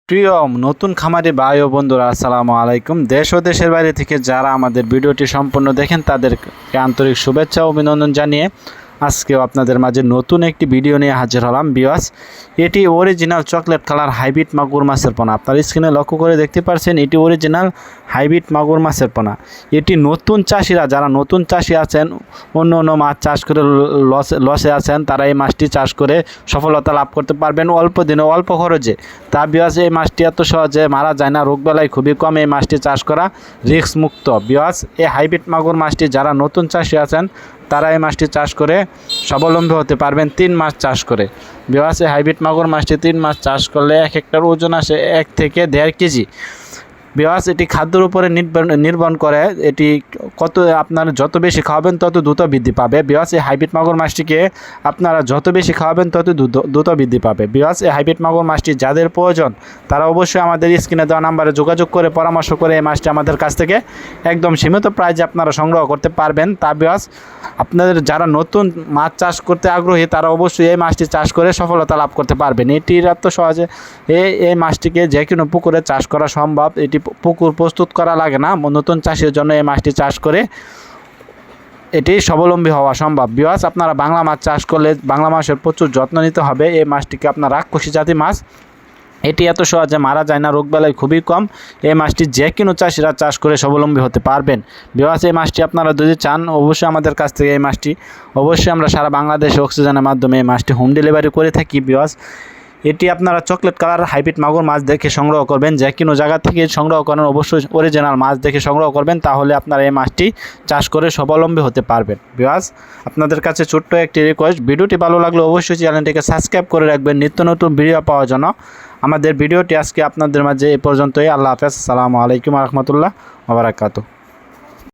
প্রিয় নতুন খামারি ভাই ও বন্ধুরা, আসসালামু আলাইকুম। দেশ ও দেশের বাইরে থেকে যারা আমাদের ভিডিওটি সম্পূর্ণ দেখেন তাদেরকে আন্তরিক শুভেচ্ছা ও অভিনন্দন জানিয়ে আজকেও আপনাদের মাঝে নতুন একটি ভিডিও নিয়ে হাজির হলাম। ভিউয়ার্স, এটি অরিজিনাল চকলেট কালার হাইব্রিড মাগুর মাছের পোনা। আপনার স্ক্রিনে লক্ষ্য করে দেখতে পাচ্ছেন এটি অরিজিনাল হাইব্রিড মাগুর মাছের পোনা। এটি নতুন চাষিরা, যারা নতুন চাষি আছেন, অন্য অন্য মাছ চাষ করে লসে আছেন, তারা এই মাছটি চাষ করে সফলতা লাভ করতে পারবেন অল্প দিনে অল্প খরচে। তা ভিউয়ার্স, এই মাছটি এত সহজে মারা যায় না, রোগবালাই খুবই কম। এই মাছটি চাষ করা রিস্ক মুক্ত। ভিউয়ার্স, এই হাইব্রিড মাগুর মাছটি যারা নতুন চাষি আছেন তারা এই মাছটি চাষ করে স্বাবলম্বী হতে পারবেন 3 মাস চাষ করে। ভিউয়ার্স, এই হাইব্রিড মাগুর মাছটি 3 মাস চাষ করলে এক একটার ওজন আসে 1 থেকে 1.5 কেজি। ভিউয়ার্স, এটি খাদ্যের উপরে নির্ভর করে। এটি কত আপনারা যত বেশি খাওয়াবেন তত দ্রুত বৃদ্ধি পাবে। ভিউয়ার্স, এই হাইব্রিড মাগুর মাছটিকে আপনারা যত বেশি খাওয়াবেন তত দ্রুত বৃদ্ধি পাবে। ভিউয়ার্স, এই হাইব্রিড মাগুর মাছটি যাদের প্রয়োজন তারা অবশ্যই আমাদের স্ক্রিনে দেওয়া নাম্বারে যোগাযোগ করে পরামর্শ করে এই মাছটি আমাদের কাছ থেকে একদম সীমিত প্রাইজে আপনারা সংগ্রহ করতে পারবেন। তা ভিউয়ার্স, আপনাদের যারা নতুন মাছ চাষ করতে আগ্রহী তারা অবশ্যই এই মাছটি চাষ করে সফলতা লাভ করতে পারবেন। এটির এত সহজে এই মাছটিকে যে কোনো পুকুরে চাষ করা সম্ভব। এটি পুকুর প্রস্তুত করা লাগে না। নতুন চাষের জন্য এই মাছটি চাষ করে এটি স্বাবলম্বী হওয়া সম্ভব। ভিউয়ার্স, আপনারা বাংলা মাছ চাষ করলে বাংলা মাছের প্রচুর যত্ন নিতে হবে। এই মাছটিকে আপনার রাক্ষসী জাতি মাছ, এটি এত সহজে মারা যায় না, রোগবালাই খুবই কম। এই মাছটি যে কোনো চাষিরা চাষ করে স্বাবলম্বী হতে পারবেন। ভিউয়ার্স, এই মাছটি আপনারা যদি চান অবশ্যই আমাদের কাছ থেকে এই মাছটি অবশ্যই আমরা সারা বাংলাদেশে অক্সিজেনের মাধ্যমে এই মাছটি হোম ডেলিভারি করে থাকি। ভিউয়ার্স, এটি আপনারা চকলেট কালার হাইব্রিড মাগুর মাছ দেখে সংগ্রহ করবেন। যে কোনো জায়গা থেকে সংগ্রহ করেন অবশ্যই অরিজিনাল মাছ দেখে সংগ্রহ করবেন, তাহলে আপনারা এই মাছটি চাষ করে স্বাবলম্বী হতে পারবেন। ভিউয়ার্স, আপনাদের কাছে ছোট্ট একটি রিকোয়েস্ট, ভিডিওটি ভালো লাগলে অবশ্যই চ্যানেলটিকে সাবস্ক্রাইব করে রাখবেন নিত্য নতুন ভিডিও পাওয়ার জন্য। আমাদের ভিডিওটি আজকে আপনাদের মাঝে এ পর্যন্তই। আল্লাহ হাফেজ, আসসালামু আলাইকুম রহমতুল্লাহ ওয়া বারাকাতুহু।